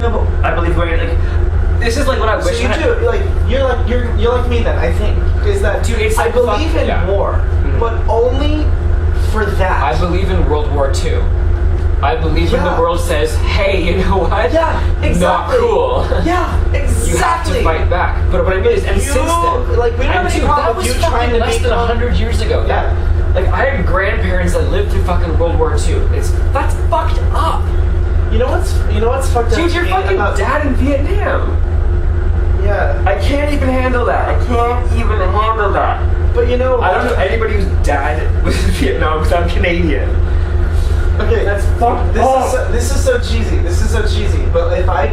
No, but I believe we're like. This is like what I wish. So you do like you're like me then. I think is that dude. It's I believe in war, but only for that. I believe in World War II. I believe when the world says, "Hey, you know what? Yeah, exactly. Not cool." Yeah, exactly. You have to fight back. But what I mean is, and since then, like we don't have any problem with you trying to less than 100 years ago. Yeah. Like I had grandparents that lived through fucking World War II. That's fucked up. You know what's fucked up? Dude, your fucking dad in Vietnam. Yeah. I can't even handle that. I don't know anybody whose dad was in Vietnam because I'm Canadian. Okay, that's fucked up. This is so cheesy. But if I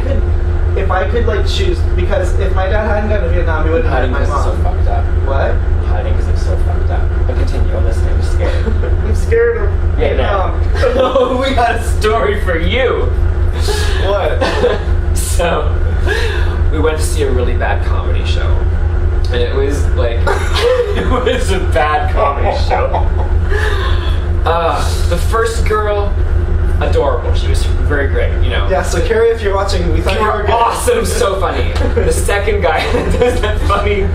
could like choose, because if my dad hadn't gone to Vietnam, he wouldn't have my mom. Hiding because it's so fucked up. What? Hiding because it's so fucked up. But continue. I'm listening. I'm scared. I'm scared of Vietnam. Oh, we got a story for you. What? So, we went to see a really bad comedy show. And it was like, it was a bad comedy show. The first girl, adorable. She was very great, you know. Yeah, so Carrie, if you're watching, we thought you were good. Awesome, so funny. The second guy does that funny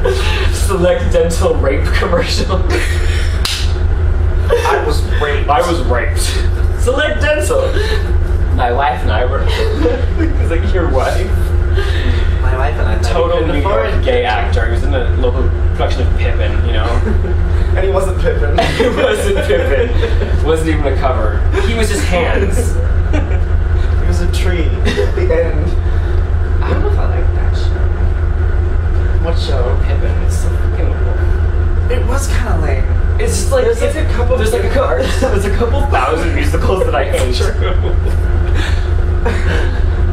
Select Dental rape commercial. I was raped. Select Dental. My wife and I were. He's like, your wife? My wife and I. Total New York gay actor. He was in a local production of Pippin, you know. And he wasn't Pippin. He wasn't Pippin. Wasn't even a cover. He was his hands. He was a tree at the end. I don't know if I like that show. What show? Pippin. It's so fucking cool. It was kind of lame. It's just like there's a couple thousand musicals that I hate.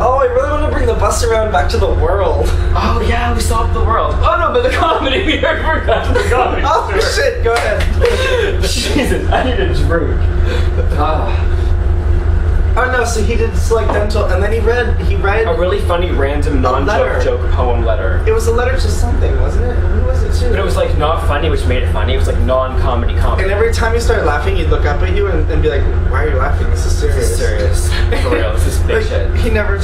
Oh, I really want to bring the bus around back to the world. Oh yeah, we solved the world. Oh no, but the comedy, we never forgot the comedy. Oh shit, go ahead. Jesus, I need a drink. Oh no, so he did Select Dental, and then he read a really funny random non-joke poem letter. It was a letter to something, wasn't it? Who was it to? But it was like not funny, which made it funny. It was like non-comedy comedy. And every time you started laughing, he'd look up at you and be like, "Why are you laughing? This is serious." This is serious. For real, this is big shit. He never.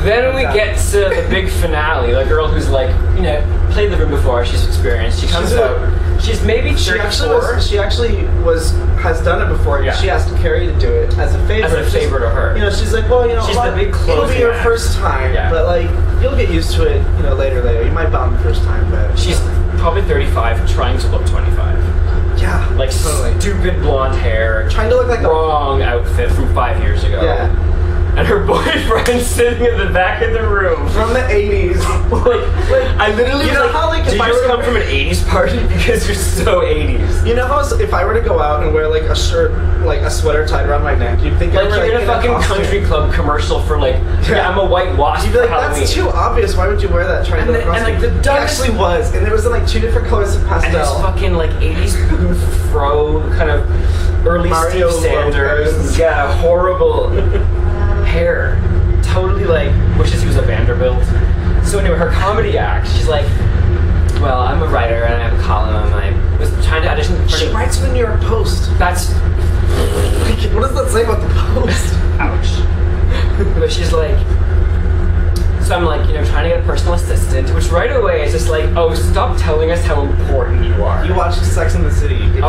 Then we get to the big finale. The girl who's like, you know, played the room before. She's experienced. She comes out. She's maybe 34. She actually has done it before. Yeah. She asked Carrie to do it as a favor. As a favor to her. You know, she's like, well, you know, she's the big closing it'll be your act. first time, but like you'll get used to it. You know, later. You might bomb the first time, but she's probably 35, trying to look 25. Yeah, like totally. Stupid blonde hair, trying to look like wrong outfit from 5 years ago. Yeah. And her boyfriend sitting in the back of the room from the 80s. like I literally you know how like if I were to come from an 80s party because you're so 80s. You know how if I were to go out and wear like a shirt, like a sweater tied around my neck, you'd think like you're in a fucking country club commercial for like I'm a white wasp. You'd be like, for Halloween. that's too obvious. Why would you wear that? Trying to look and like the it actually was, and there was in like 2 different colors of pastel. And this fucking like 80s poof fro kind of early Mario Steve Sanders. Lopez. Yeah, horrible hair. Totally like wishes he was a Vanderbilt. So anyway, her comedy act, she's like, well, I'm a writer and I have a column and I was trying to audition for She writes for the New York Post. That's what does that say about the Post? Ouch. But she's like, so I'm like, you know, trying to get a personal assistant, which right away is just like, oh, stop telling us how important you are. You watch Sex and the City. You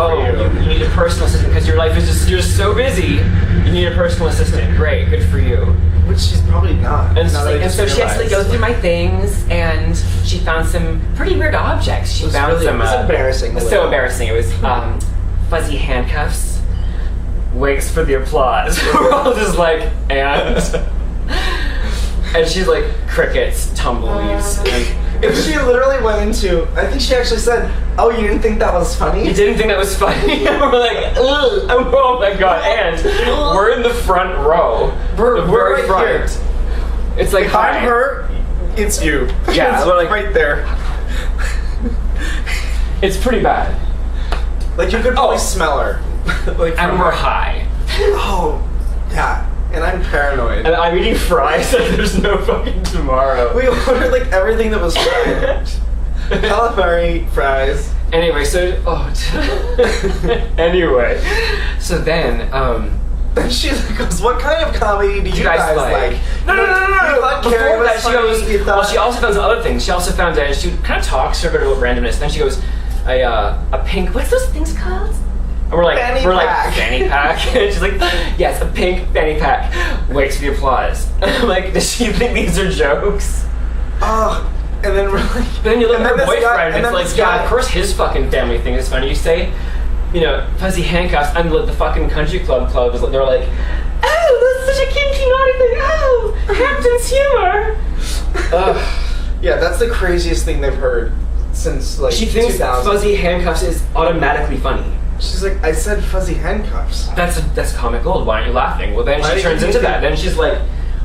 need a personal assistant because your life is you're just so busy. You need a personal assistant. Great, good for you. Which she's probably not. And so she has to like go through my things, and she found some pretty weird objects. She found some. It was embarrassing. So embarrassing. It was fuzzy handcuffs, wigs for the applause. We're all just like, and she's like crickets, tumbleweeds. If she literally went into, I think she actually said, "Oh, you didn't think that was funny?" You didn't think that was funny? And we're like, ugh, oh my god! And we're in the front row. We're very right front. Here. It's like behind her, it's you. Yeah, it's we're like right there. It's pretty bad. Like you could probably smell her. Like and we're high. Oh, yeah. And I'm paranoid. And I'm eating fries like there's no fucking tomorrow. We ordered like everything that was fried. Calamari, fries. Anyway, so anyway, so then she goes, "What kind of comedy do you guys like?" No. she goes, you thought- well, she also found some other things. She also found that she kind of talks about randomness. Then she goes, a pink, what's those things called? And we're like, fanny pack. And she's like, yes, a pink fanny pack. Waits for the applause. And I'm like, does she think these are jokes? Oh, and then we're like, But then you look at her boyfriend, and it's like, yeah, guy- of course his fucking family thing is funny. You say, you know, fuzzy handcuffs, and the fucking country club is like, they're like, oh, that's such a kinky naughty thing. Oh, Hampton's humor. Ugh. Yeah, that's the craziest thing they've heard since like She thinks 2000. fuzzy handcuffs is automatically funny. She's like, I said fuzzy handcuffs. That's comic gold. Why aren't you laughing? Well, then Why she do turns you into think- that. Then she's like,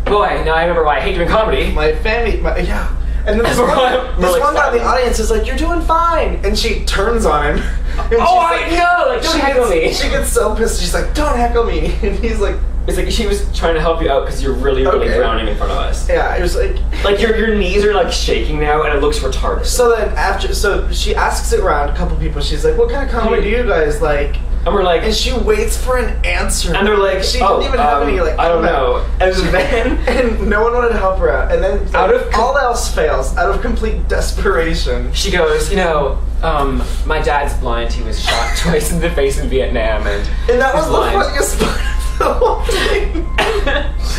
boy, now I remember why I hate doing comedy. Yeah. And then this We're one like, guy in the audience is like, you're doing fine. And she turns on him. And she's Oh, I know! Like, don't heckle me. She gets so pissed. She's like, don't heckle me. And he's like, It's like she was trying to help you out because you're really Okay. drowning in front of us. yeah, it was like. Like your knees are like shaking now, and it looks retarded. So then so she asks it around a couple people. She's like, what kind of comedy do you guys like? And we're like, And she waits for an answer. and they're like, she oh, didn't even have any like. I don't know. And then And no one wanted to help her out. And then Out of- all else fails, out of complete desperation. she goes, you know, my dad's blind. He was shot twice in the face in Vietnam, and And that was he's the blind. funniest part of the whole thing.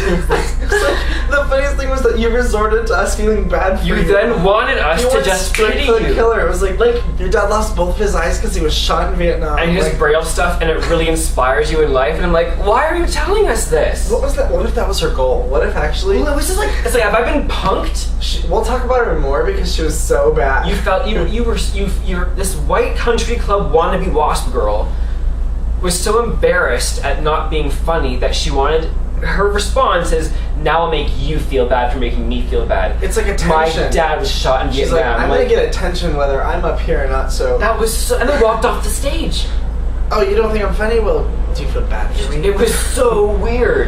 It's like, the funniest thing was that you resorted to us feeling bad for you. You then wanted us You to went just straight pity for the you. killer. It was like your dad lost both of his eyes because he was shot in Vietnam. And his Like, braille stuff, and it really inspires you in life. And I'm like, why are you telling us this? what was that? What if that was her goal? What if actually? Well, it was just like, it's like, have I been punked? We'll talk about her more because she was so bad. You felt you were this white country club wannabe wasp girl was so embarrassed at not being funny that she wanted. Her response is, now I'll make you feel bad for making me feel bad. It's like attention. My dad was shot in She's like, Vietnam. I'm gonna get attention whether I'm up here or not. So. That was so, and then walked off the stage. Oh, you don't think I'm funny? Well, do you feel bad for me? It was so weird.